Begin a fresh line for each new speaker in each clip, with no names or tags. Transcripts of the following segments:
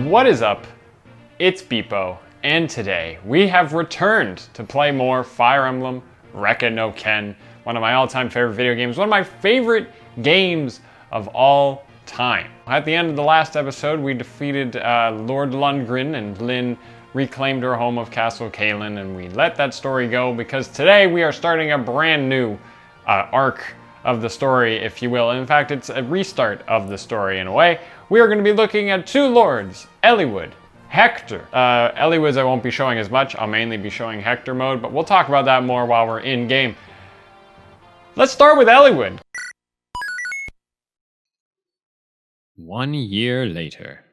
What is up? It's Beepo, and today we have returned to play more Fire Emblem Rekka no Ken, one of my all-time favorite video games, one of my favorite games of all time. At the end of the last episode, we defeated Lord Lundgren, and Lynn reclaimed her home of Castle Kalen, and we let that story go because today we are starting a brand new arc of the story, if you will. In fact, it's a restart of the story in a way. We are going to be looking at two lords, Eliwood, Hector. Eliwood's I won't be showing as much. I'll mainly be showing Hector mode, but we'll talk about that more while we're in game. Let's start with Eliwood.
1 year later.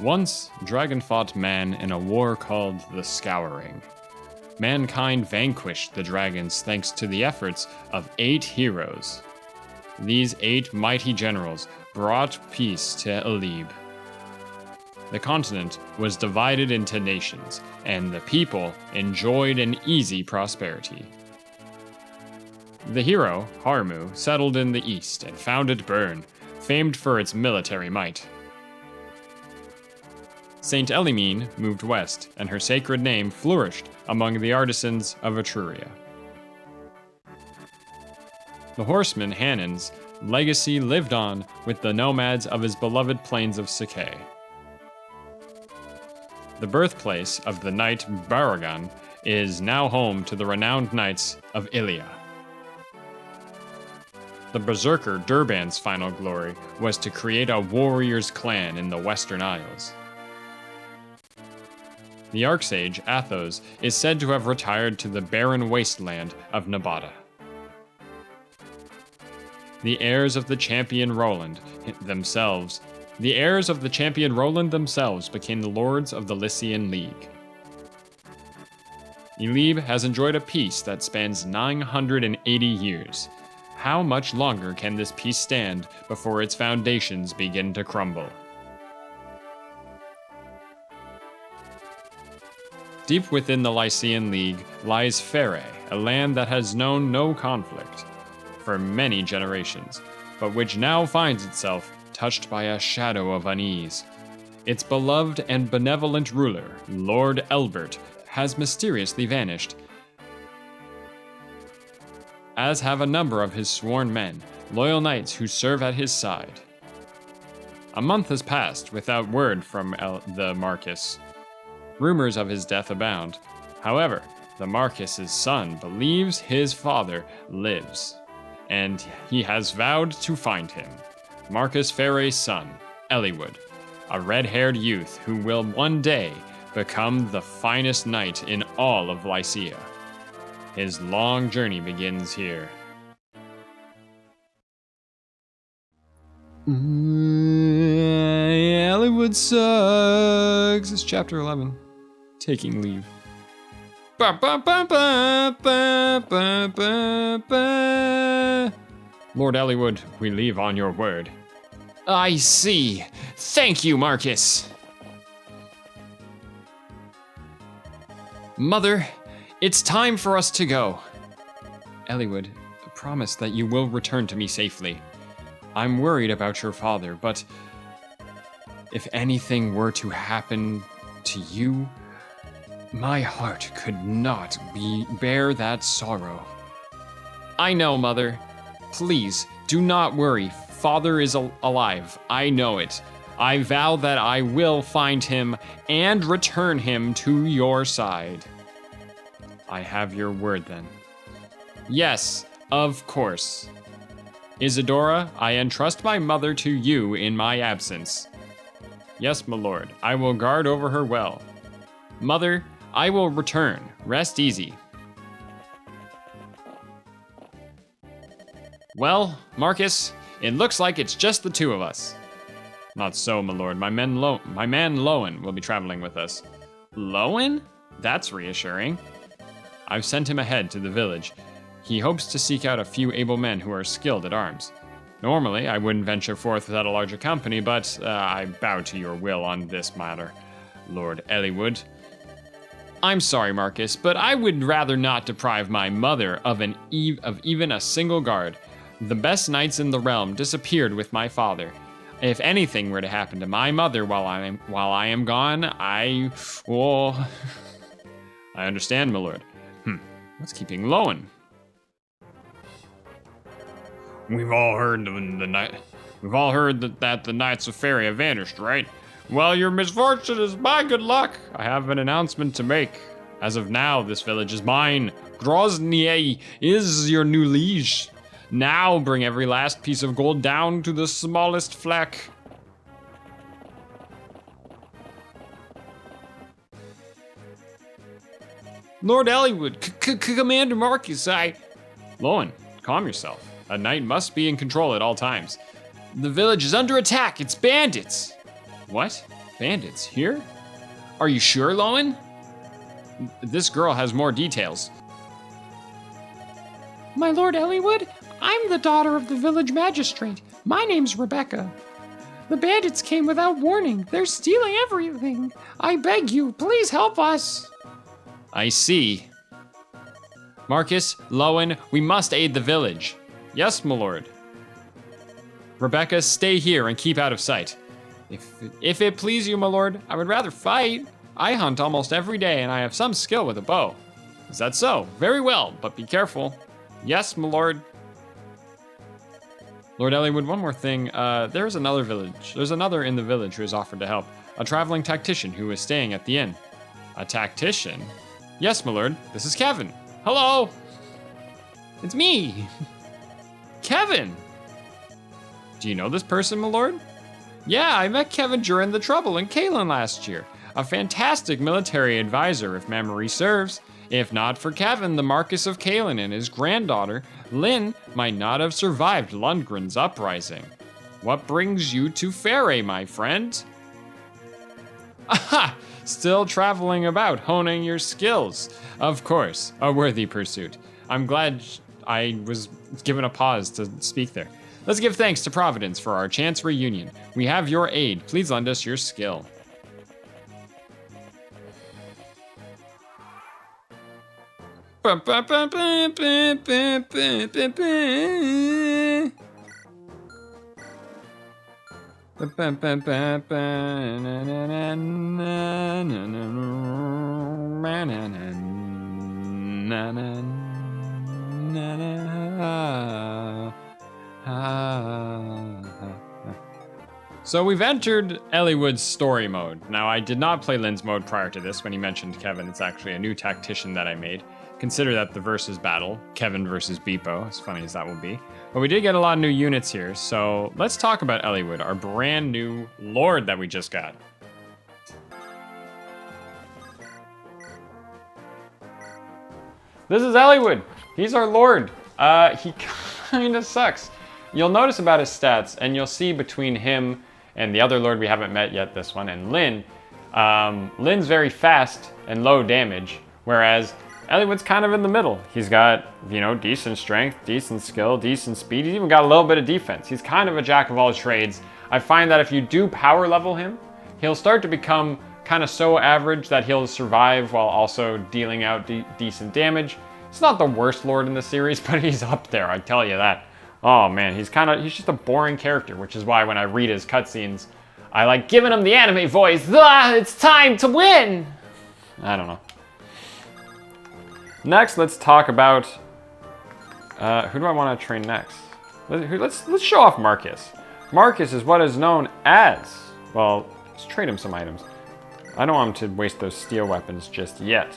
Once, dragon fought man in a war called the Scouring. Mankind vanquished the dragons thanks to the efforts of 8 heroes. These 8 mighty generals brought peace to Eliwood. The continent was divided into nations, and the people enjoyed an easy prosperity. The hero, Harmu, settled in the east and founded Bern, famed for its military might. Saint Elimine moved west, and her sacred name flourished among the artisans of Etruria. The horseman Hanan's legacy lived on with the nomads of his beloved plains of Pherae. The birthplace of the knight Baragan is now home to the renowned knights of Ilia. The berserker Durban's final glory was to create a warrior's clan in the Western Isles. The Archsage, Athos, is said to have retired to the barren wasteland of Nabata. The heirs of the champion Roland themselves became the lords of the Lycian League. Eliwood has enjoyed a peace that spans 980 years. How much longer can this peace stand before its foundations begin to crumble? Deep within the Lycian League lies Pherae, a land that has known no conflict for many generations, but which now finds itself touched by a shadow of unease. Its beloved and benevolent ruler, Lord Elbert, has mysteriously vanished, as have a number of his sworn men, loyal knights who serve at his side. A month has passed without word from the Marquis. Rumors of his death abound. However, the Marquis's son believes his father lives, and he has vowed to find him. Marquis Pherae's son, Eliwood, a red-haired youth who will one day become the finest knight in all of Lycia. His long journey begins here.
Eliwood sucks. It's chapter 11. Taking leave. Lord Eliwood, we leave on your word.
I see. Thank you, Marcus. Mother, it's time for us to go.
Eliwood, promise that you will return to me safely. I'm worried about your father, but if anything were to happen to you, my heart could not bear that sorrow.
I know, Mother. Please, do not worry. Father is alive. I know it. I vow that I will find him and return him to your side.
I have your word then.
Yes, of course. Isadora, I entrust my mother to you in my absence.
Yes, my lord. I will guard over her well.
Mother, I will return. Rest easy. Well, Marcus, it looks like it's just the two of us.
Not so, my lord. My man Lowen will be traveling with us.
Lowen? That's reassuring.
I've sent him ahead to the village. He hopes to seek out a few able men who are skilled at arms. Normally, I wouldn't venture forth without a larger company, but I bow to your will on this matter, Lord Eliwood.
I'm sorry, Marcus, but I would rather not deprive my mother of even a single guard. The best knights in the realm disappeared with my father. If anything were to happen to my mother while I am gone, I understand, my lord. What's keeping Lowen? We've all heard that the knights of Pherae have vanished, right? Well, your misfortune is my good luck. I have an announcement to make. As of now, this village is mine. Grozny is your new liege. Now bring every last piece of gold down to the smallest fleck. Lord Eliwood, Commander Marcus, Lowen, calm yourself. A knight must be in control at all times. The village is under attack. It's bandits. What? Bandits? Here? Are you sure, Lowen? This girl has more details.
My Lord Eliwood, I'm the daughter of the village magistrate. My name's Rekka. The bandits came without warning. They're stealing everything. I beg you, please help us.
I see. Marcus, Lowen, we must aid the village. Yes, my lord. Rebecca, stay here and keep out of sight. If it please you, my lord, I would rather fight. I hunt almost every day and I have some skill with a bow. Is that so? Very well, but be careful. Yes, my lord. Lord Eliwood, one more thing. There's another village. There's another in the village who has offered to help. A traveling tactician who is staying at the inn. A tactician? Yes, my lord. This is Kevin. Hello. It's me. Kevin. Do you know this person, my lord? Yeah, I met Kevin during the trouble in Caelan last year. A fantastic military advisor, if memory serves. If not for Kevin, the Marquis of Caelan and his granddaughter, Lynn, might not have survived Lundgren's uprising. What brings you to Pherae, my friend? Aha! Still traveling about, honing your skills. Of course, a worthy pursuit. I'm glad I was given a pause to speak there. Let's give thanks to Providence for our chance reunion. We have your aid. Please lend us your skill. So we've entered Eliwood's story mode. Now, I did not play Lynn's mode prior to this when he mentioned Kevin. It's actually a new tactician that I made. Consider that the versus battle, Kevin versus Beepo, as funny as that will be. But we did get a lot of new units here, so let's talk about Eliwood, our brand new lord that we just got.
This is Eliwood. He's our lord. He kind of sucks. You'll notice about his stats, and you'll see between him and the other lord we haven't met yet, this one, and Lynn, Lynn's very fast and low damage, whereas Eliwood's kind of in the middle. He's got, decent strength, decent skill, decent speed. He's even got a little bit of defense. He's kind of a jack of all trades. I find that if you do power level him, he'll start to become kind of so average that he'll survive while also dealing out decent damage. It's not the worst lord in the series, but he's up there, I tell you that. Oh man, he's just a boring character, which is why when I read his cutscenes, I like giving him the anime voice. It's time to win! I don't know. Next, let's talk about, who do I want to train next? Let's show off Marcus. Marcus is what is known as, well, let's trade him some items. I don't want him to waste those steel weapons just yet.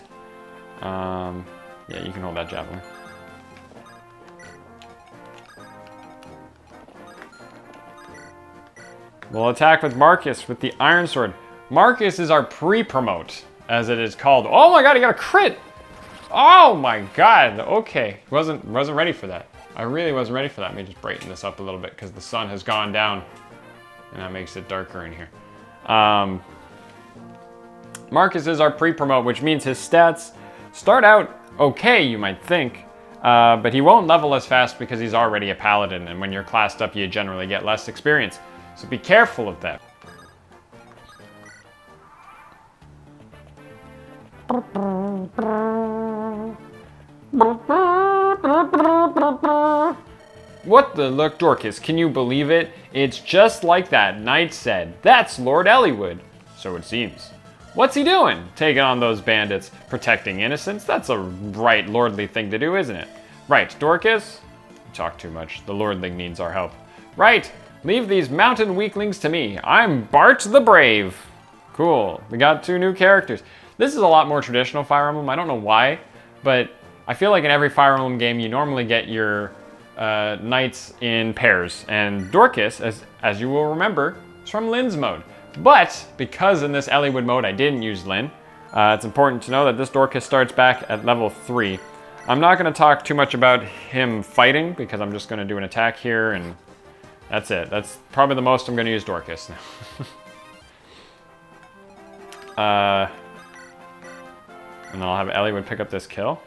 Yeah, you can hold that javelin. We'll attack with Marcus with the Iron Sword. Marcus is our pre-promote, as it is called. Oh my god, he got a crit! Oh my god, okay. Wasn't ready for that. I really wasn't ready for that. Let me just brighten this up a little bit because the sun has gone down and that makes it darker in here. Marcus is our pre-promote, which means his stats start out okay, you might think, but he won't level as fast because he's already a paladin, and when you're classed up, you generally get less experience. So be careful of that. What the look, Dorcas, can you believe it? It's just like that knight said. That's Lord Eliwood. So it seems. What's he doing? Taking on those bandits, protecting innocents? That's a right lordly thing to do, isn't it? Right, Dorcas? You talk too much. The lordling needs our help. Right, leave these mountain weaklings to me. I'm Bart the Brave. Cool, we got 2 new characters. This is a lot more traditional Fire Emblem. I don't know why, but I feel like in every Fire Emblem game, you normally get your knights in pairs. And Dorcas, as you will remember, is from Lynn's mode. But because in this Eliwood mode I didn't use Lynn, it's important to know that this Dorcas starts back at level 3. I'm not going to talk too much about him fighting because I'm just going to do an attack here and that's it. That's probably the most I'm going to use Dorcas now. And I'll have Eliwood pick up this kill.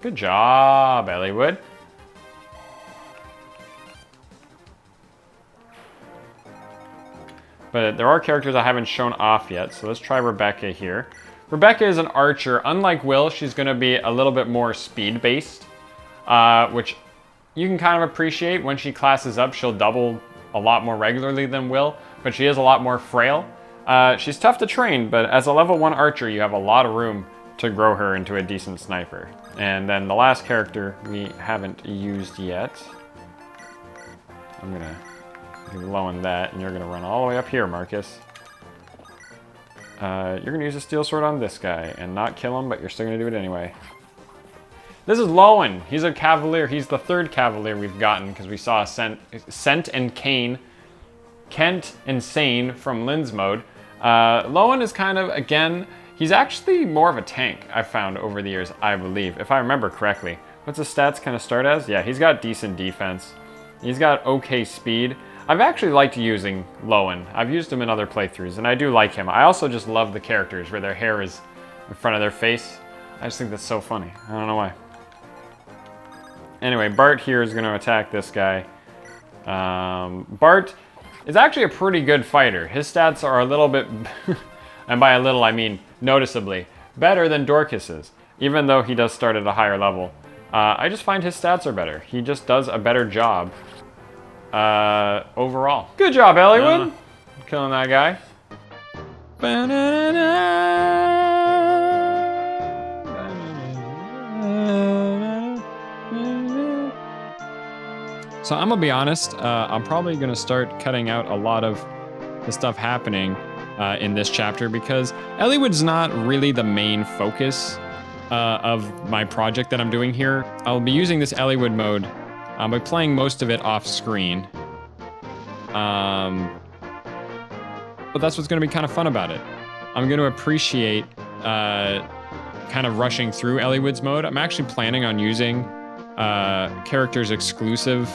Good job, Eliwood. But there are characters I haven't shown off yet, so let's try Rebecca here. Rebecca is an archer. Unlike Will, she's going to be a little bit more speed-based, which you can kind of appreciate. When she classes up, she'll double a lot more regularly than Will, but she is a lot more frail. She's tough to train, but as a level 1 archer, you have a lot of room to grow her into a decent sniper. And then the last character we haven't used yet. I'm going to do low on that, and you're going to run all the way up here, Marcus. You're going to use a steel sword on this guy and not kill him, but you're still going to do it anyway. This is Lowen. He's a cavalier. He's the 3rd cavalier we've gotten because we saw Cent and Kent and Sane from Lynn's mode. Lowen is kind of, again, he's actually more of a tank, I've found over the years, I believe, if I remember correctly. What's his stats kind of start as? Yeah, he's got decent defense. He's got okay speed. I've actually liked using Lowen. I've used him in other playthroughs, and I do like him. I also just love the characters where their hair is in front of their face. I just think that's so funny. I don't know why. Anyway, Bart here is going to attack this guy. Bart is actually a pretty good fighter. His stats are a little bit, and by a little I mean noticeably, better than Dorcas's, even though he does start at a higher level. I just find his stats are better. He just does a better job overall. Good job, Eliwood. Killing that guy.
So I'm gonna be honest, I'm probably gonna start cutting out a lot of the stuff happening in this chapter because Eliwood's not really the main focus of my project that I'm doing here. I'll be using this Eliwood mode by playing most of it off screen. But that's what's going to be kind of fun about it. I'm going to appreciate kind of rushing through Eliwood's mode. I'm actually planning on using characters exclusively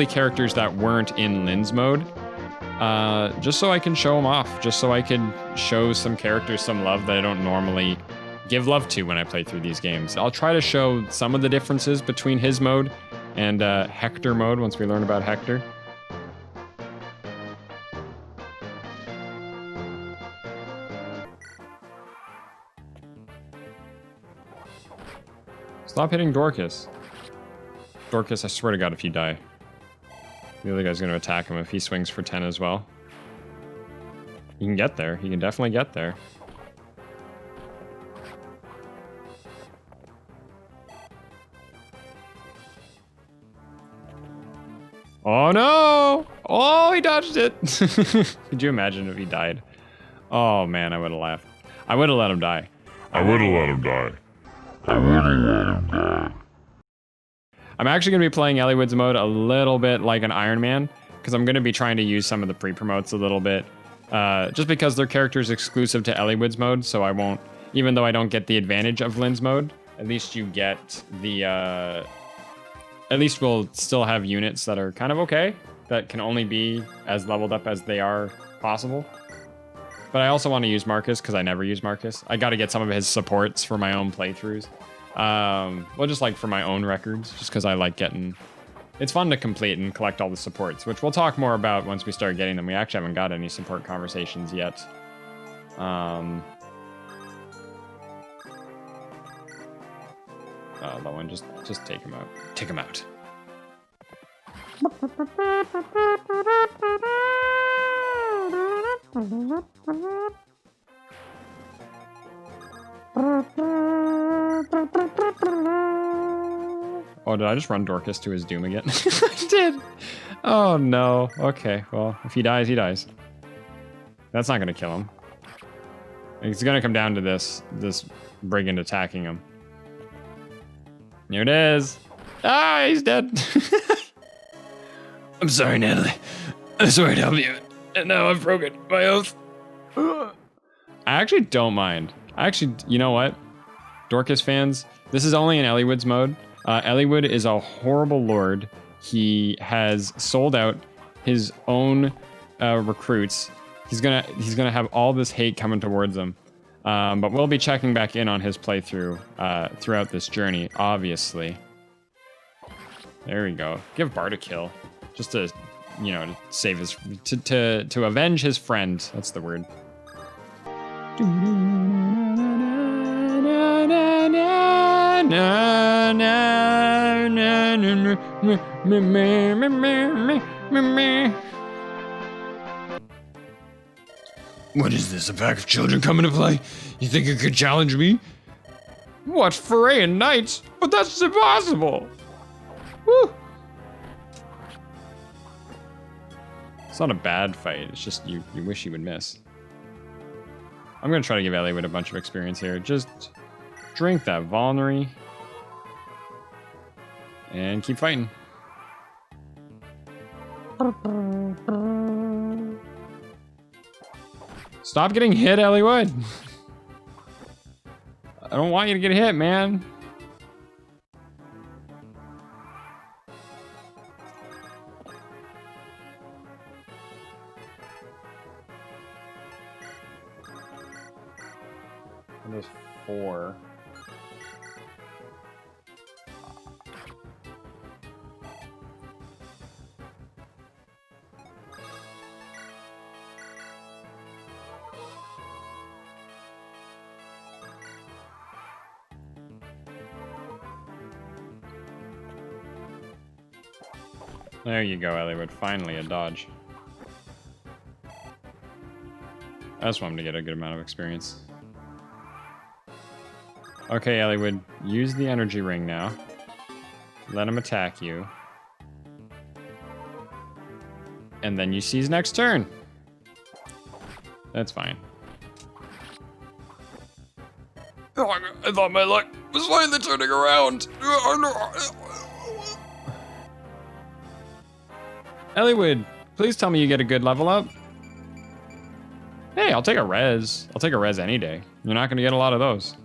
characters that weren't in Lynn's mode. Just so I can show them off. Just so I can show some characters some love that I don't normally give love to when I play through these games. I'll try to show some of the differences between his mode and Hector mode once we learn about Hector. Stop hitting Dorcas. Dorcas, I swear to God, if you die. The other guy's going to attack him if he swings for 10 as well. You can get there. You can definitely get there. Oh no! Oh, he dodged it! Could you imagine if he died? Oh man, I would have laughed. I would have let him die. I'm actually going to be playing Eliwood's mode a little bit like an Iron Man, because I'm going to be trying to use some of the pre-promotes a little bit. Just because their character is exclusive to Eliwood's mode, so I won't, even though I don't get the advantage of Lynn's mode, at least you get the, at least we'll still have units that are kind of okay, that can only be as leveled up as they are possible. But I also want to use Marcus, because I never use Marcus. I got to get some of his supports for my own playthroughs. Well, just like for my own records, just because I like getting... It's fun to complete and collect all the supports, which we'll talk more about once we start getting them. We actually haven't got any support conversations yet. That one, just take him out. Take him out. Oh, did I just run Dorcas to his doom again? I did. Oh no. Okay, well, if he dies, he dies. That's not gonna kill him. It's gonna come down to this brigand attacking him. Here it is. Ah, he's dead. I'm sorry, Natalie. I swear to help you, and now I've broken my oath. I actually don't mind. You know what? Dorcas fans, this is only in Eliwood's mode. Eliwood is a horrible lord. He has sold out his own recruits. He's gonna have all this hate coming towards him. But we'll be checking back in on his playthrough throughout this journey, obviously. There we go. Give Bart a kill, just to, you know, to save his, to avenge his friend. That's the word. What is this, a pack of children coming to play? You think you could challenge me? What, Pherae knights? But that's impossible! Woo! It's not a bad fight, it's just you wish you would miss. I'm gonna try to give Eliwood a bunch of experience here. Just drink that vulnerary. And keep fighting. Stop getting hit, Eliwood. I don't want you to get hit, man. There's 4. There you go, Eliwood. Finally a dodge. I just want him to get a good amount of experience. Okay, Eliwood, use the energy ring now. Let him attack you. And then you seize next turn. That's fine. Oh, I thought my luck was finally turning around. Eliwood, please tell me you get a good level up. Hey, I'll take a res. I'll take a res any day. You're not going to get a lot of those.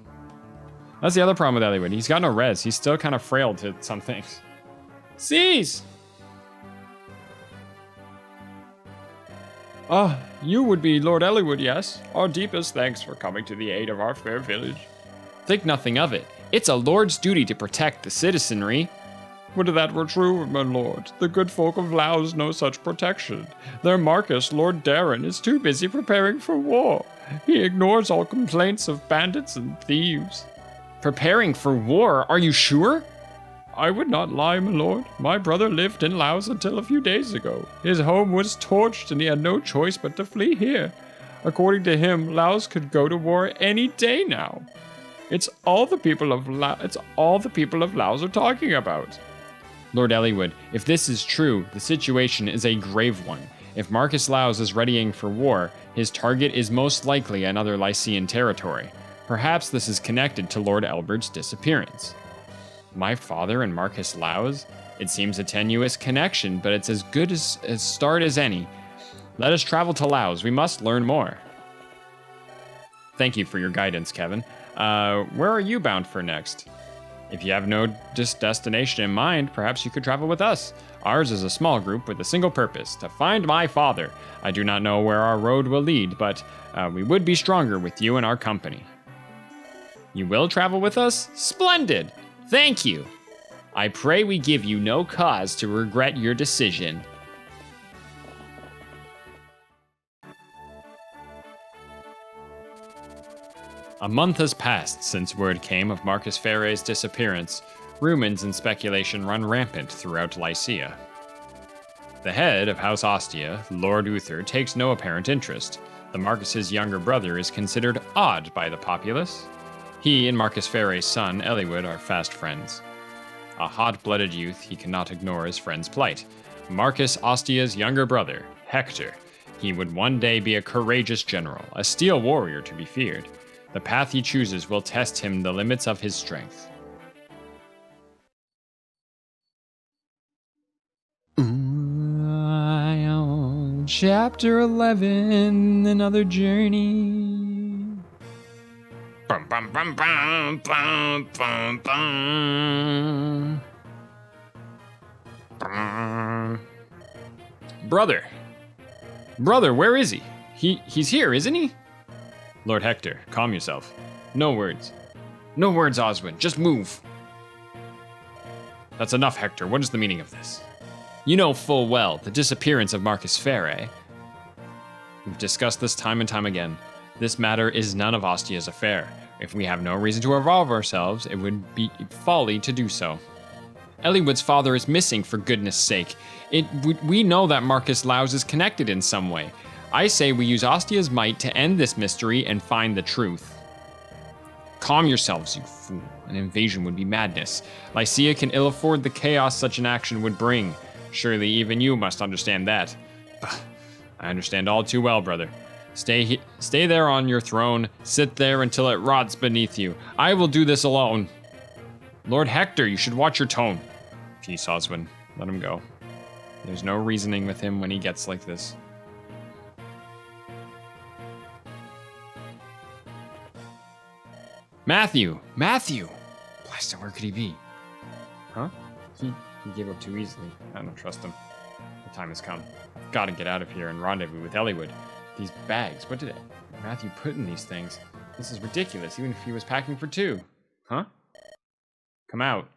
That's the other problem with Eliwood. He's got no res. He's still kind of frail to some things. Seize! Ah, you would be Lord Eliwood, yes? Our deepest thanks for coming to the aid of our fair village. Think nothing of it. It's a lord's duty to protect the citizenry. Would that were true, my lord. The good folk of Laos know such protection. Their Marcus, Lord Darren, is too busy preparing for war. He ignores all complaints of bandits and thieves. Preparing for war? Are you sure? I would not lie, my lord. My brother lived in Laos until a few days ago. His home was torched and he had no choice but to flee here. According to him, Laos could go to war any day now. It's all the people of Laos are talking about. Lord Eliwood, if this is true, the situation is a grave one. If Marcus Laos is readying for war, his target is most likely another Lycian territory. Perhaps this is connected to Lord Elbert's disappearance. My father and Marcus Laos? It seems a tenuous connection, but it's as good a start as any. Let us travel to Laos. We must learn more. Thank you for your guidance, Kevin. Where are you bound for next? If you have no destination in mind, perhaps you could travel with us. Ours is a small group with a single purpose, to find my father. I do not know where our road will lead, but we would be stronger with you in our company. You will travel with us? Splendid! Thank you! I pray we give you no cause to regret your decision. A month has passed since word came of Marcus Pherae's disappearance. Rumors and speculation run rampant throughout Lycia. The head of House Ostia, Lord Uther, takes no apparent interest. The Marcus's younger brother is considered odd by the populace. He and Marcus Pherae's son, Eliwood, are fast friends. A hot-blooded youth, he cannot ignore his friend's plight. Marcus Ostia's younger brother, Hector. He would one day be a courageous general, a steel warrior to be feared. The path he chooses will test him the limits of his strength. Chapter 11, Another Journey. Bum, bum, bum, bum, bum, bum, bum. Brother, where is he? He's here, isn't he? Lord Hector, calm yourself. No words. No words, Oswin. Just move. That's enough, Hector. What is the meaning of this? You know full well the disappearance of Marcus Pherae. We've discussed this time and time again. This matter is none of Ostia's affair. If we have no reason to involve ourselves, it would be folly to do so. Eliwood's father is missing, for goodness sake. We know that Marcus Laus is connected in some way. I say we use Ostia's might to end this mystery and find the truth. Calm yourselves, you fool. An invasion would be madness. Lycia can ill afford the chaos such an action would bring. Surely even you must understand that. I understand all too well, brother. Stay there on your throne. Sit there until it rots beneath you. I will do this alone. Lord Hector, you should watch your tone. Peace, Oswin. Let him go. There's no reasoning with him when he gets like this. Matthew! Blast it, where could he be? Huh? He gave up too easily. I don't trust him. The time has come. I've got to get out of here and rendezvous with Eliwood. These bags, what did Matthew put in these things? This is ridiculous, even if he was packing for two. Huh? Come out.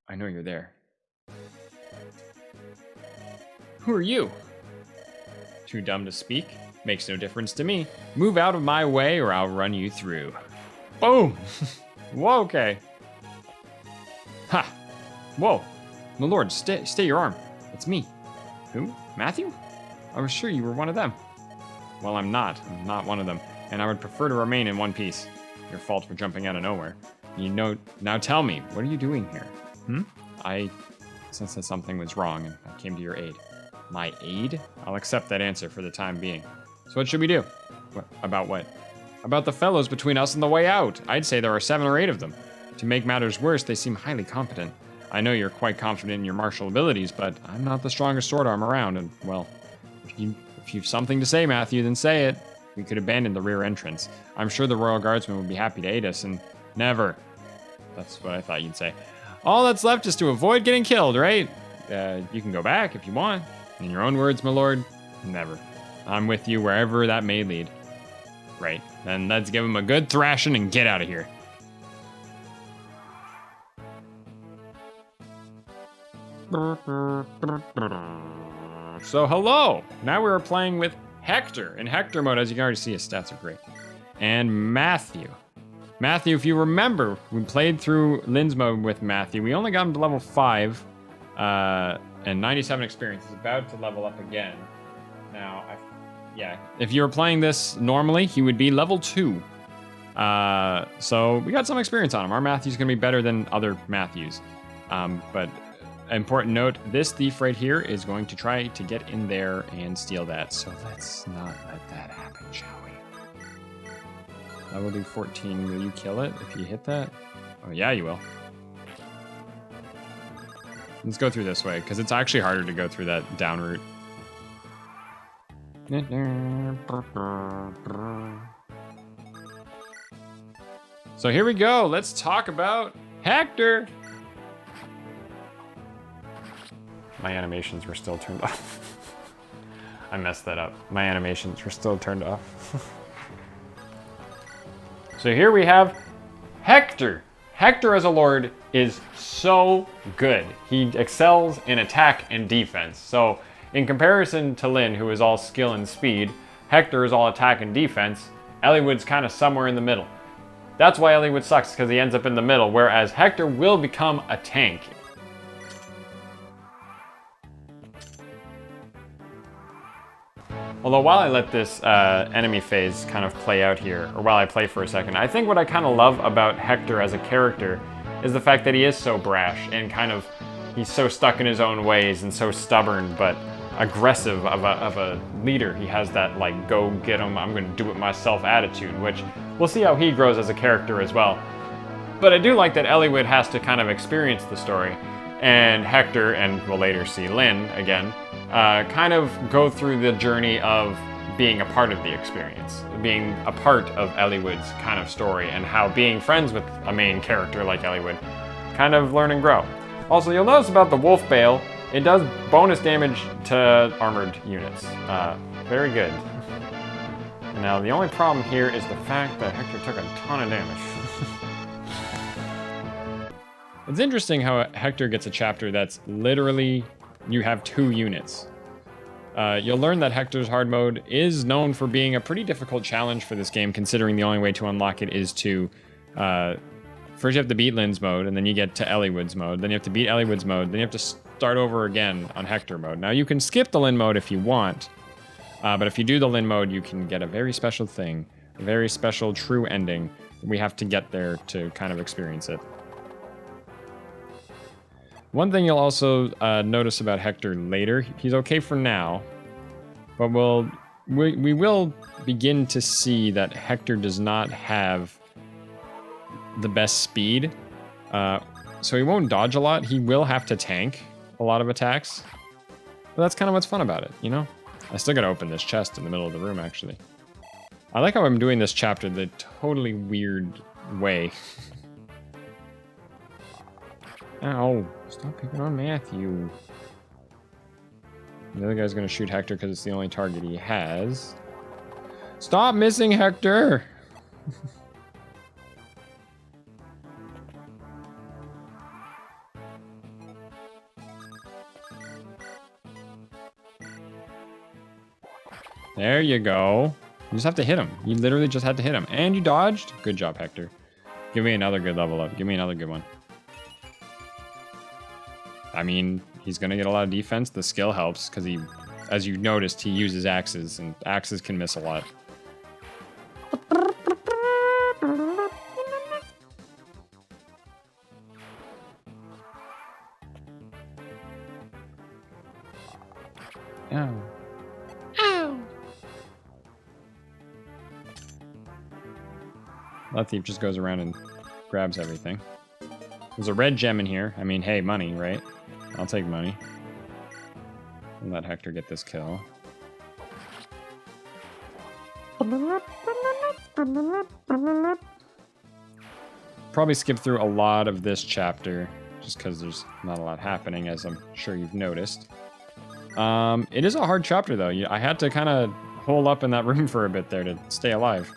I know you're there. Who are you? Too dumb to speak? Makes no difference to me. Move out of my way or I'll run you through. Boom! Whoa, okay. Ha! Whoa. My lord, stay your arm. It's me. Who? Matthew? I was sure you were one of them. Well, I'm not. I'm not one of them. And I would prefer to remain in one piece. Your fault for jumping out of nowhere. Now tell me, what are you doing here? I sensed that something was wrong and I came to your aid. My aid? I'll accept that answer for the time being. So what should we do? About what? About the fellows between us and the way out. I'd say there are 7 or 8 of them. To make matters worse, they seem highly competent. I know you're quite confident in your martial abilities, but I'm not the strongest sword arm around, and, well, if you've something to say, Matthew, then say it. We could abandon the rear entrance. I'm sure the Royal Guardsmen would be happy to aid us, and never. That's what I thought you'd say. All that's left is to avoid getting killed, right? You can go back if you want. In your own words, my lord, never. I'm with you wherever that may lead. Right, then let's give him a good thrashing and get out of here. So hello, now we're playing with Hector. In Hector mode, as you can already see, his stats are great. And Matthew. Matthew, if you remember, we played through Lynn's mode with Matthew. We only got him to level 5 and 97 experience. He's about to level up again. Now, yeah, if you were playing this normally, he would be level 2. So we got some experience on him. Our Matthew's gonna be better than other Matthews. But important note, this thief right here is going to try to get in there and steal that. So let's not let that happen, shall we? I will do 14. Will you kill it if you hit that? Oh yeah, you will. Let's go through this way, because it's actually harder to go through that down route. So here we go. Let's talk about Hector.
My animations were still turned off. I messed that up. My animations were still turned off. So here we have Hector. Hector as a lord is so good. He excels in attack and defense. So in comparison to Lynn, who is all skill and speed, Hector is all attack and defense. Eliwood's kind of somewhere in the middle. That's why Eliwood sucks, because he ends up in the middle, whereas Hector will become a tank. Although while I let this enemy phase kind of play out here, or while I play for a second, I think what I kind of love about Hector as a character is the fact that he is so brash and kind of, he's so stuck in his own ways and so stubborn, but aggressive of a leader. He has that like, go get him, I'm gonna do it myself attitude, which we'll see how he grows as a character as well. But I do like that Eliwood has to kind of experience the story, and Hector, and we'll later see Lynn again, kind of go through the journey of being a part of the experience, being a part of Eliwood's kind of story, and how being friends with a main character like Eliwood kind of learn and grow. Also, you'll notice about the Wolf Bale, it does bonus damage to armored units. Very good. Now, the only problem here is the fact that Hector took a ton of damage.
It's interesting how Hector gets a chapter that's literally, you have 2 units. You'll learn that Hector's hard mode is known for being a pretty difficult challenge for this game, considering the only way to unlock it is to, first you have to beat Lynn's mode, and then you get to Eliwood's mode, then you have to beat Eliwood's mode, then you have to start over again on Hector mode. Now you can skip the Lynn mode if you want, but if you do the Lynn mode, you can get a very special thing, a very special true ending. We have to get there to kind of experience it. One thing you'll also notice about Hector later, he's okay for now, but we will begin to see that Hector does not have the best speed, so he won't dodge a lot. He will have to tank a lot of attacks, but that's kind of what's fun about it, you know? I still gotta open this chest in the middle of the room, actually. I like how I'm doing this chapter the totally weird way. Ow, stop picking on Matthew. The other guy's gonna shoot Hector because it's the only target he has. Stop missing Hector! There you go. You just have to hit him. You literally just had to hit him. And you dodged? Good job, Hector. Give me another good level up. Give me another good one. I mean, he's going to get a lot of defense. The skill helps because he, as you noticed, he uses axes, and axes can miss a lot. Ow.
Ow!
That thief just goes around and grabs everything. There's a red gem in here. I mean, hey, money, right? I'll take money. And let Hector get this kill. Probably skip through a lot of this chapter, just because there's not a lot happening, as I'm sure you've noticed. It is a hard chapter, though. I had to kind of hole up in that room for a bit there to stay alive.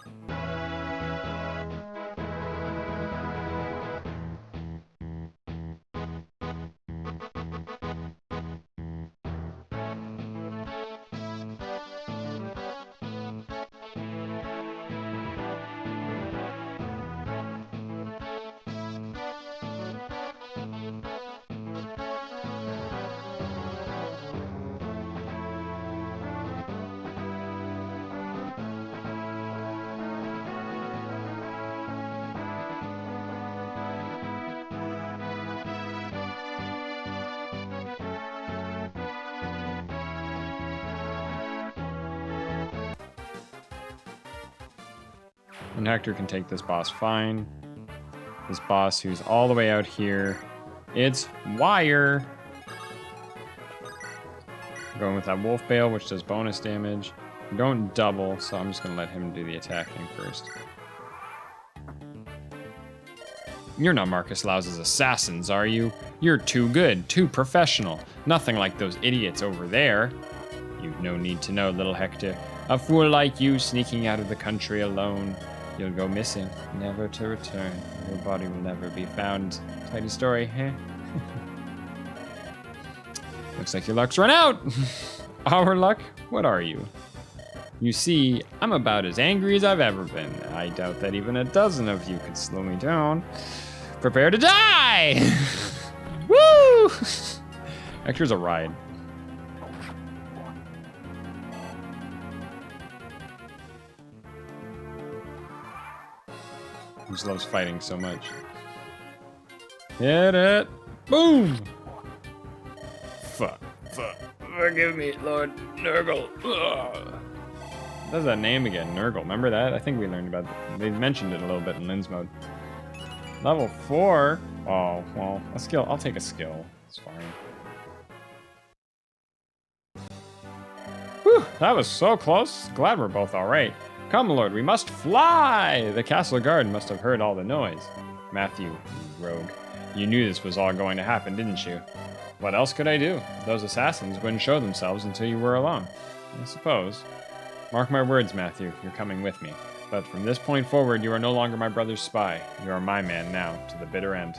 And Hector can take this boss fine. This boss who's all the way out here. It's Wire. Going with that Wolf Bale, which does bonus damage. Don't double, so I'm just going to let him do the attacking first. You're not Marcus Laus's assassins, are you? You're too good, too professional. Nothing like those idiots over there. You've no need to know, little Hector. A fool like you sneaking out of the country alone. You'll go missing, never to return. Your body will never be found. Tidy story, huh? Looks like your luck's run out. Our luck? What are you? You see, I'm about as angry as I've ever been. I doubt that even a dozen of you could slow me down. Prepare to die! Woo! Hector's a ride. just loves fighting so much. Hit it. Boom. Fuck. Forgive me, Lord Nurgle. Ugh. What's that name again? Nurgle. Remember that? I think we learned about it. They mentioned it a little bit in Lynn's mode. Level 4? Oh, well, a skill. I'll take a skill. It's fine. Whew, that was so close. Glad we're both alright. Come, Lord, we must fly! The castle guard must have heard all the noise. Matthew, you rogue. You knew this was all going to happen, didn't you? What else could I do? Those assassins wouldn't show themselves until you were along. I suppose. Mark my words, Matthew, you're coming with me. But from this point forward, you are no longer my brother's spy. You are my man now, to the bitter end.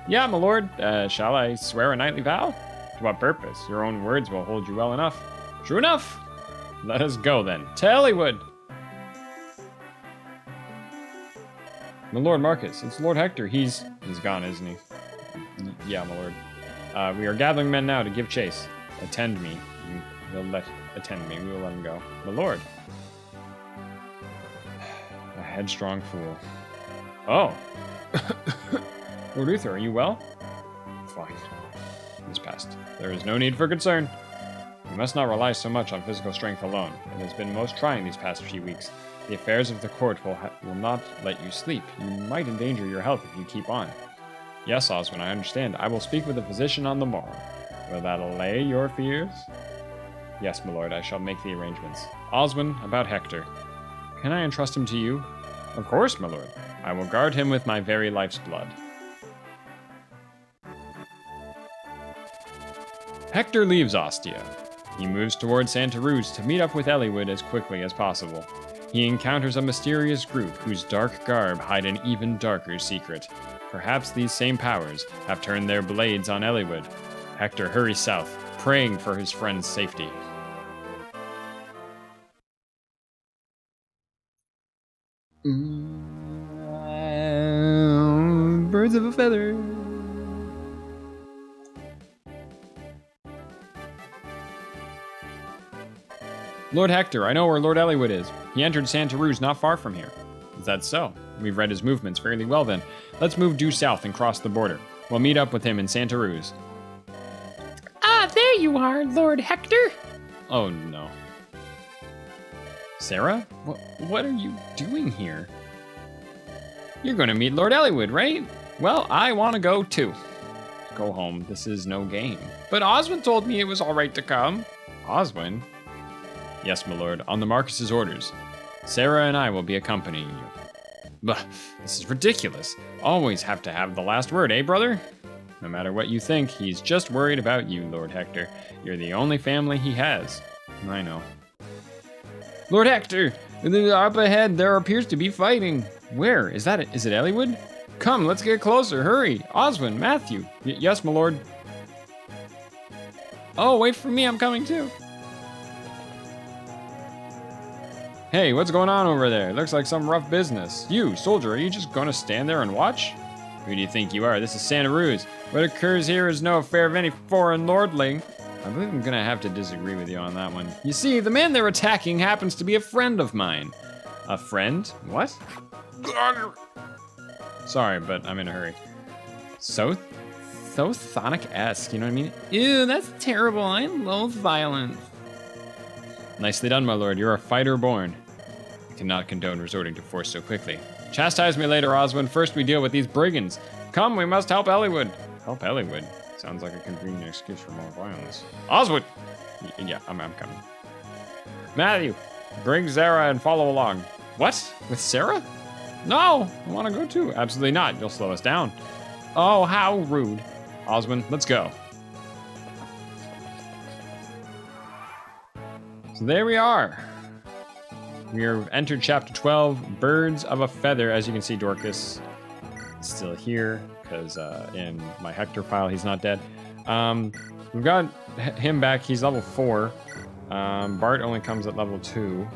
Yeah, my lord. Shall I swear a knightly vow? To what purpose? Your own words will hold you well enough. True enough. Let us go, then. To Eliwood! My lord Marcus, it's Lord Hector. He's gone, isn't he? Yeah, my lord. We are gathering men now to give chase. Attend me. Attend me. We will let him go. My lord. A headstrong fool. Oh. Lord Uther, are you well? Fine. It's past. There is no need for concern. You must not rely so much on physical strength alone. It has been most trying these past few weeks. The affairs of the court will not let you sleep. You might endanger your health if you keep on. Yes, Oswin, I understand. I will speak with the physician on the morrow. Will that allay your fears? Yes, my lord, I shall make the arrangements. Oswin, about Hector. Can I entrust him to you? Of course, my lord. I will guard him with my very life's blood. Hector leaves Ostia. He moves towards Santa Ruz to meet up with Eliwood as quickly as possible. He encounters a mysterious group whose dark garb hide an even darker secret. Perhaps these same powers have turned their blades on Eliwood. Hector hurries south, praying for his friend's safety. Birds of a feather. Lord Hector, I know where Lord Eliwood is. He entered Santa Ruz not far from here. Is that so? We've read his movements fairly well then. Let's move due south and cross the border. We'll meet up with him in Santa Ruz.
Ah, there you are, Lord Hector.
Oh no. Sarah? What are you doing here? You're going to meet Lord Eliwood, right? Well, I want to go too. Go home. This is no game. But Oswin told me it was all right to come. Oswin? Yes, my lord, on the Marcus's orders. Sarah and I will be accompanying you. Bah, this is ridiculous. Always have to have the last word, eh, brother? No matter what you think, he's just worried about you, Lord Hector. You're the only family he has. I know. Lord Hector! Up ahead, there appears to be fighting. Where? Is it Eliwood? Come, let's get closer, hurry! Oswin, Matthew. Yes, my lord. Oh, wait for me, I'm coming too. Hey, what's going on over there? Looks like some rough business. You, soldier, are you just gonna stand there and watch? Who do you think you are? This is Santa Ruz. What occurs here is no affair of any foreign lordling. I believe I'm gonna have to disagree with you on that one. You see, the man they're attacking happens to be a friend of mine. A friend? What? Sorry, but I'm in a hurry. So Sonic-esque, you know what I mean? Ew, that's terrible. I loathe violence. Nicely done, my lord. You're a fighter born. I cannot condone resorting to force so quickly. Chastise me later, Oswin. First we deal with these brigands. Come, we must help Eliwood. Help Eliwood? Sounds like a convenient excuse for more violence. Oswin! Yeah, I'm coming. Matthew, bring Sarah and follow along. What? With Sarah? No, I want to go too. Absolutely not. You'll slow us down. Oh, how rude. Oswin, let's go. So there we are. We have entered chapter 12, Birds of a Feather. As you can see, Dorcas is still here, because in my Hector file, he's not dead. We've got him back. He's level 4. Bart only comes at level 2.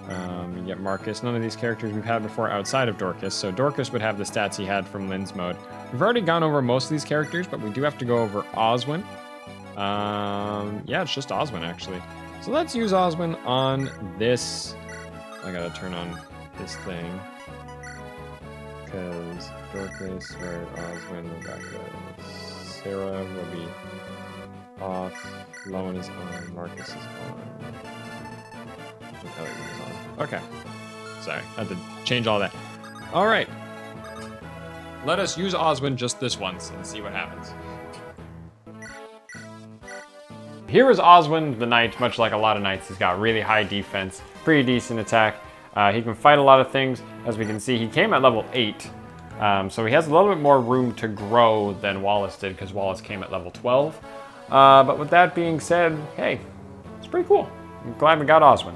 You get Marcus. None of these characters we've had before outside of Dorcas, so Dorcas would have the stats he had from Lynn's mode. We've already gone over most of these characters, but we do have to go over Oswin. Yeah, it's just Oswin, actually. So let's use Oswin on this. I gotta turn on this thing. because Dorcas, Red, Oswin, Rebecca, Sarah will be off. Lowen is on. Marcus is on. Eliwood is on. Okay. Sorry, I had to change all that. All right. Let us use Oswin just this once and see what happens.
Here is Oswin the Knight. Much like a lot of knights, he's got really high defense, pretty decent attack. He can fight a lot of things. As we can see, he came at level 8. So he has a little bit more room to grow than Wallace did, because Wallace came at level 12. But with that being said, hey, it's pretty cool. I'm glad we got Oswin.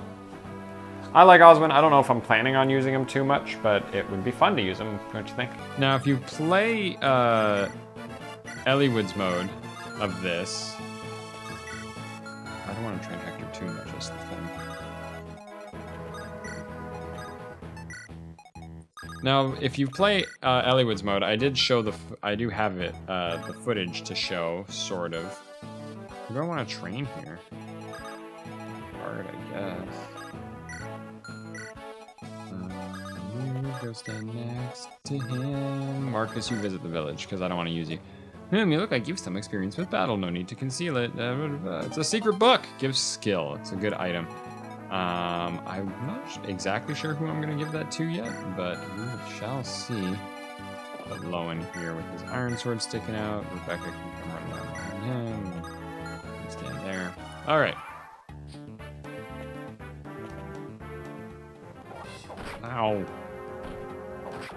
I like Oswin. I don't know if I'm planning on using him too much, but it would be fun to use him, don't you think?
Now, if you play Eliwood's mode of this, I don't want to train Hector too much, that's the thing. Now, if you play Eliwood's mode, I did show I do have it, the footage to show, sort of. Who do I want to train here? Bard, I guess. You go stand next to him. Marcus, you visit the village, because I don't want to use you. You look like you've some experience with battle. No need to conceal it. It's a secret book. Gives skill. It's a good item. I'm not exactly sure who I'm going to give that to yet, but we shall see. But Lowen here with his iron sword sticking out. Rebecca can come run down behind him. And stand there. All right. Ow.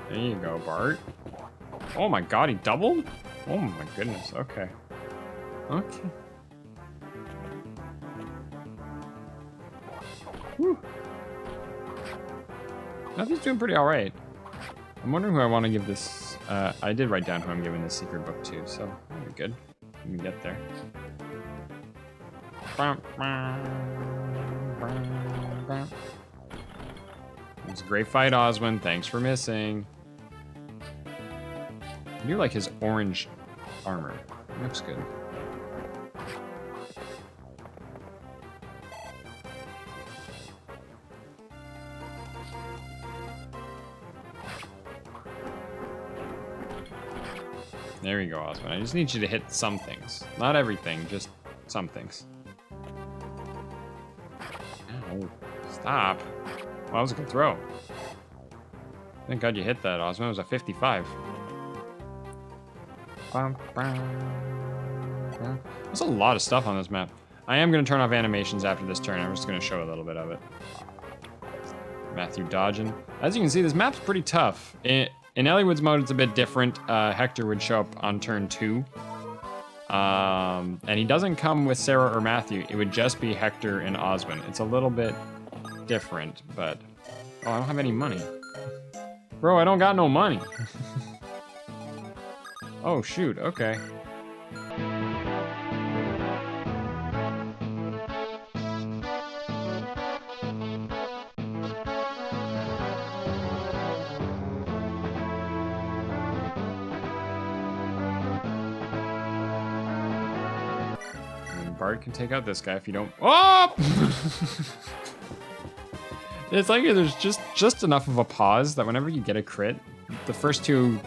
There you go, Bart. Oh my god, he doubled? Oh my goodness, okay. Okay. Whew. Nothing's doing pretty alright. I'm wondering who I want to give this... I did write down who I'm giving this secret book to, so that'll be good. Let me get there. It was a great fight, Oswin. Thanks for missing. I do like his orange armor. It looks good. There you go, Oswin. I just need you to hit some things. Not everything, just some things. Ow. Stop. Well, that was a good throw. Thank God you hit that, Oswin. It was a 55. There's a lot of stuff on this map. I am going to turn off animations after this turn. I'm just going to show a little bit of it. Matthew dodging. As you can see, this map's pretty tough. In Eliwood's mode, it's a bit different. Hector would show up on turn 2. And he doesn't come with Sarah or Matthew. It would just be Hector and Oswin. It's a little bit different, but... Oh, I don't have any money. Bro, I don't got no money. Oh, shoot, okay. Bard can take out this guy if you don't... Oh! It's like there's just enough of a pause that whenever you get a crit, the first two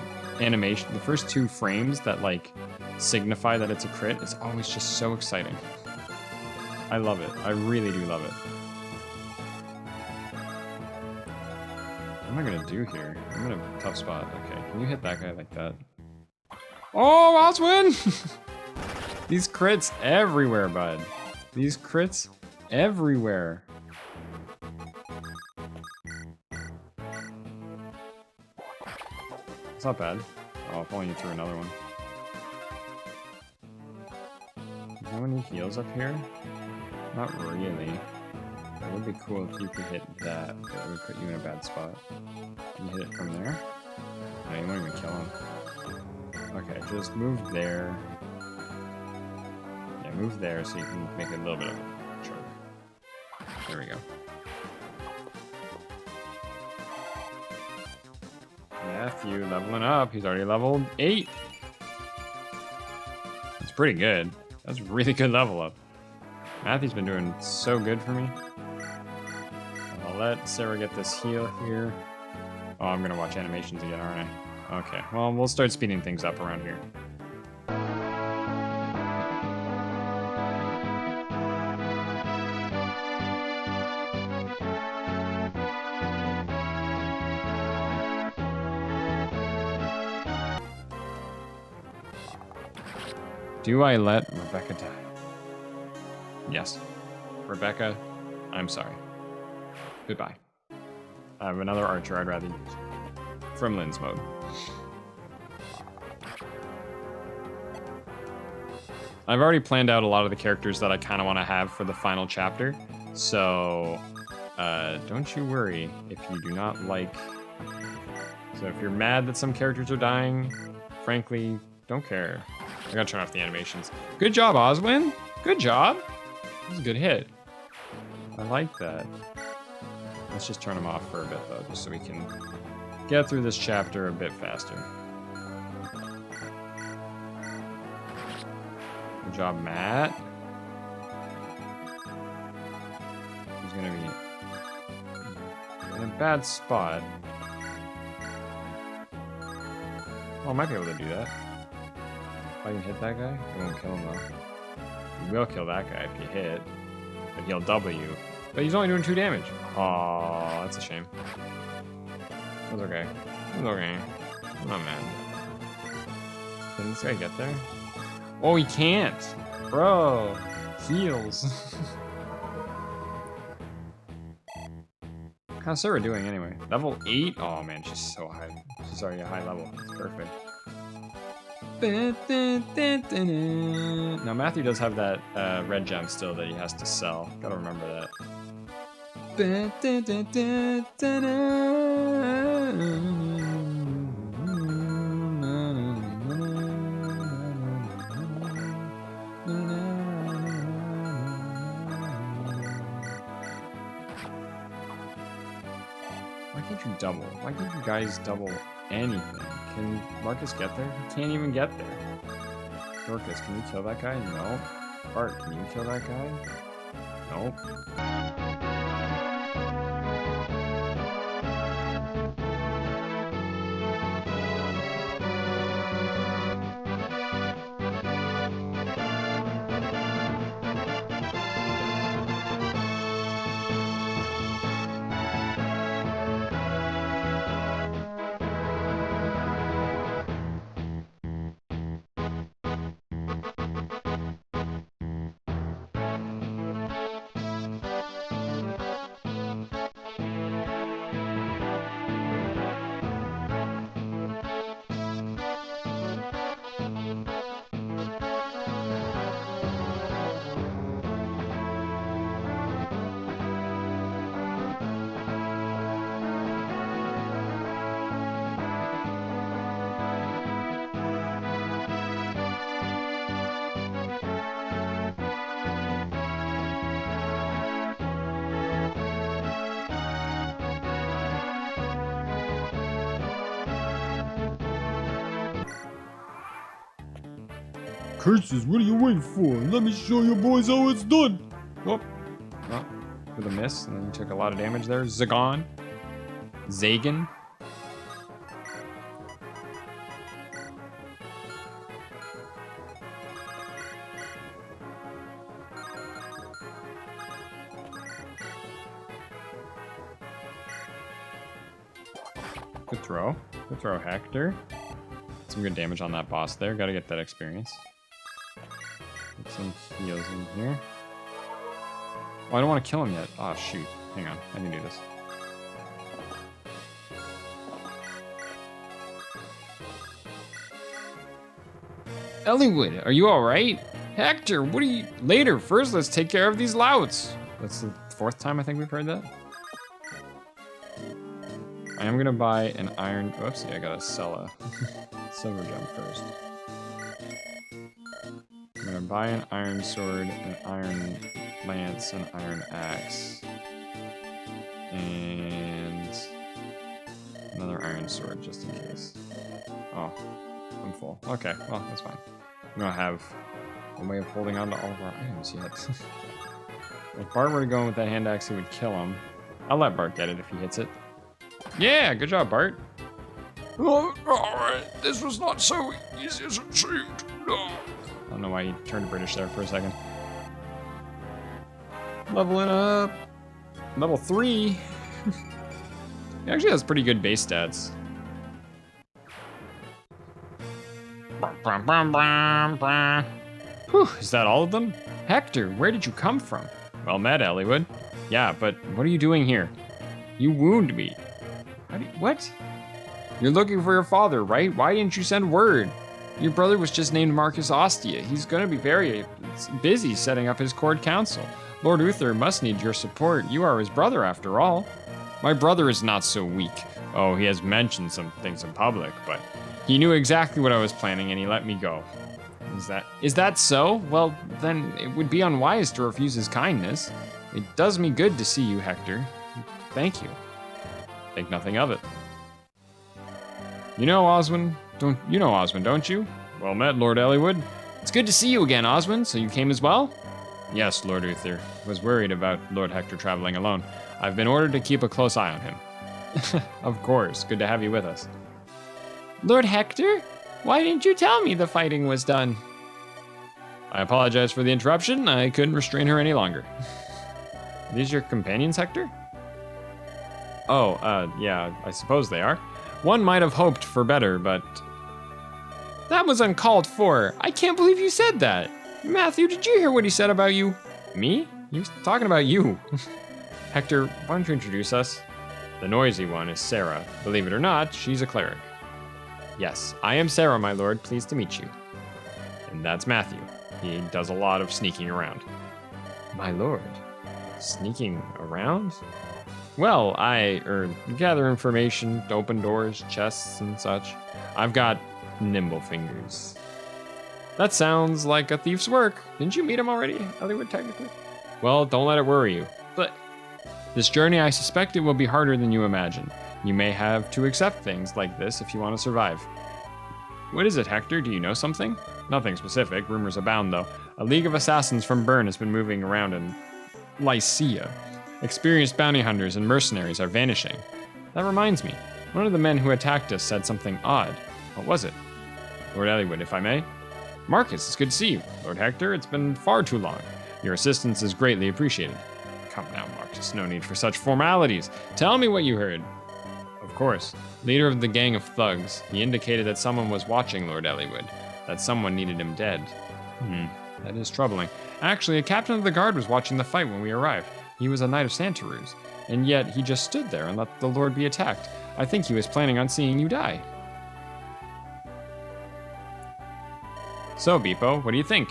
frames that like signify that it's a crit, it's always just so exciting. I love it. I really do love it. What am I gonna do here? I'm in a tough spot. Okay, can you hit that guy like that? Oh, Oswin! These crits everywhere, bud. These crits everywhere. It's not bad. Oh, if only you threw another one. Do you have any heals up here? Not really. It would be cool if you could hit that, but it would put you in a bad spot. Can you hit it from there? No, you won't even kill him. Okay, just move there. Yeah, move there so you can make it a little bit of a choke. There we go. Matthew leveling up. He's already leveled 8. That's pretty good. That's a really good level up. Matthew's been doing so good for me. I'll let Sarah get this heal here. Oh, I'm gonna watch animations again, aren't I? Okay, well, we'll start speeding things up around here. Do I let Rebecca die? Yes. Rebecca, I'm sorry. Goodbye. I have another archer I'd rather use. From Lynn's mode. I've already planned out a lot of the characters that I kind of want to have for the final chapter. So, don't you worry if you do not like... So if you're mad that some characters are dying, frankly, don't care. I gotta turn off the animations. Good job, Oswin. Good job. That was a good hit. I like that. Let's just turn them off for a bit, though, just so we can get through this chapter a bit faster. Good job, Matt. He's gonna be in a bad spot. Oh, I might be able to do that. If I can hit that guy, it won't kill him though. You will kill that guy if you hit, but he'll double you. But he's only doing 2 damage. Oh, that's a shame. That's okay. It's okay. I'm not mad. Can this guy get there? Oh, he can't. Bro, heals. How's Sarah doing anyway? Level 8? Oh man, she's so high. She's already a high level. It's perfect. Now Matthew does have that red gem still that he has to sell. Gotta remember that. Why can't you double? Why can't you guys double anything? Can Marcus get there? He can't even get there. Dorcas, can you kill that guy? No. Bart, can you kill that guy? Nope. Curses, what are you waiting for? Let me show you boys how it's done. Whoop. Oh, with a miss, and then you took a lot of damage there. Zagon. Zagan. Good throw. Good throw, Hector. Some good damage on that boss there. Gotta get that experience. Get some heals in here. Oh, I don't want to kill him yet. Oh, shoot. Hang on. I can do this. Eliwood, are you alright? Hector, what are you... Later, first let's take care of these louts. That's the 4th time I think we've heard that. I am gonna buy an iron... Whoopsie, I gotta sell a silver gem first. I'm gonna buy an iron sword, an iron lance, an iron axe. And... another iron sword, just in case. Oh, I'm full. Okay, well, that's fine. I'm gonna have a way of holding on to all of our items yet. If Bart were to go in with that hand axe, he would kill him. I'll let Bart get it if he hits it. Yeah, good job, Bart. This was not so easy as it seemed. I don't know why he turned British there for a second. Leveling up. Level 3. He actually has pretty good base stats. Whew, is that all of them? Hector, where did you come from? Well met, Eliwood. Yeah, but what are you doing here? You wound me. What? You're looking for your father, right? Why didn't you send word? Your brother was just named Marcus Ostia. He's gonna be very busy setting up his court council. Lord Uther must need your support. You are his brother after all. My brother is not so weak. Oh, he has mentioned some things in public, but he knew exactly what I was planning and he let me go. Is that so? Well, then it would be unwise to refuse his kindness. It does me good to see you, Hector. Thank you. Think nothing of it. You know Oswin, don't you? Well met, Lord Eliwood. It's good to see you again, Oswin. So you came as well? Yes, Lord Uther. Was worried about Lord Hector traveling alone. I've been ordered to keep a close eye on him. Of course. Good to have you with us.
Lord Hector? Why didn't you tell me the fighting was done?
I apologize for the interruption. I couldn't restrain her any longer. Are these your companions, Hector? Oh, yeah, I suppose they are. One might have hoped for better, but...
That was uncalled for. I can't believe you said that. Matthew, did you hear what he said about you?
Me? He was talking about you. Hector, why don't you introduce us? The noisy one is Sarah. Believe it or not, she's a cleric. Yes, I am Sarah, my lord. Pleased to meet you. And that's Matthew. He does a lot of sneaking around. My lord? Sneaking around? Well, I gather information, open doors, chests, and such. I've got nimble fingers. That sounds like a thief's work. Didn't you meet him already, Eliwood, technically? Well, don't let it worry you. But this journey, I suspect it will be harder than you imagine. You may have to accept things like this if you want to survive. What is it, Hector? Do you know something? Nothing specific. Rumors abound, though. A league of assassins from Bern has been moving around in Lycia. Experienced bounty hunters and mercenaries are vanishing. That reminds me. One of the men who attacked us said something odd. What was it? Lord Eliwood, if I may? Marcus, it's good to see you. Lord Hector, it's been far too long. Your assistance is greatly appreciated. Come now, Marcus, no need for such formalities. Tell me what you heard. Of course. Leader of the gang of thugs. He indicated that someone was watching Lord Eliwood. That someone needed him dead. That is troubling. Actually, a captain of the guard was watching the fight when we arrived. He was a knight of Santaruz, and yet he just stood there and let the lord be attacked. I think he was planning on seeing you die. So, Beepo, what do you think?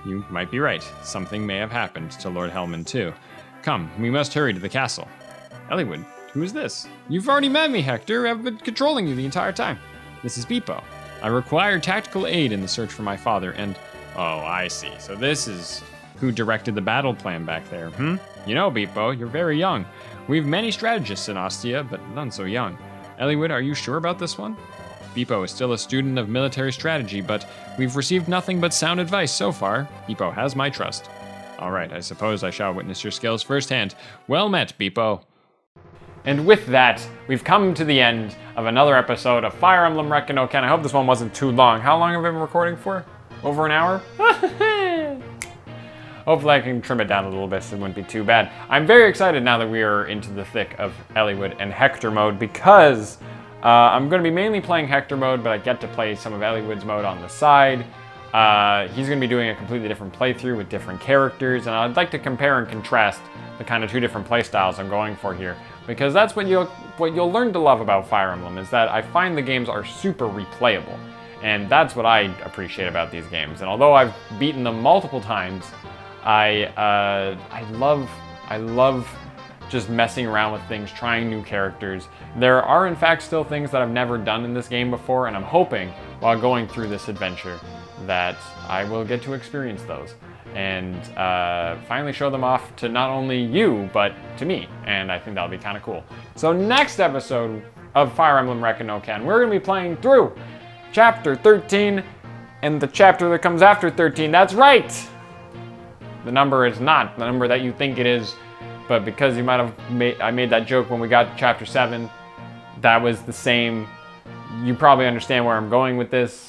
You might be right. Something may have happened to Lord Hellman, too. Come, we must hurry to the castle. Eliwood, who is this? You've already met me, Hector. I've been controlling you the entire time. This is Beepo. I require tactical aid in the search for my father, and... Oh, I see. So this is who directed the battle plan back there, You know, Beepo, you're very young. We've many strategists in Ostia, but none so young. Eliwood, are you sure about this one? Beepo is still a student of military strategy, but we've received nothing but sound advice so far. Beepo has my trust. All right, I suppose I shall witness your skills firsthand. Well met, Beepo.
And with that, we've come to the end of another episode of Fire Emblem Rekka no Ken. I hope this one wasn't too long. How long have I been recording for? Over an hour? Hopefully I can trim it down a little bit so it wouldn't be too bad. I'm very excited now that we are into the thick of Eliwood and Hector mode because I'm going to be mainly playing Hector mode, but I get to play some of Eliwood's mode on the side. He's going to be doing a completely different playthrough with different characters, and I'd like to compare and contrast the kind of two different playstyles I'm going for here, because that's what you'll learn to love about Fire Emblem, is that I find the games are super replayable, and that's what I appreciate about these games. And although I've beaten them multiple times, I love just messing around with things, trying new characters. There are in fact still things that I've never done in this game before, and I'm hoping while going through this adventure that I will get to experience those and finally show them off to not only you, but to me, and I think that'll be kind of cool. So next episode of Fire Emblem Rekka no Ken, we're going to be playing through Chapter 13 and the chapter that comes after 13. That's right! The number is not the number that you think it is, but because you might have I made that joke when we got to Chapter 7, that was the same. You probably understand where I'm going with this.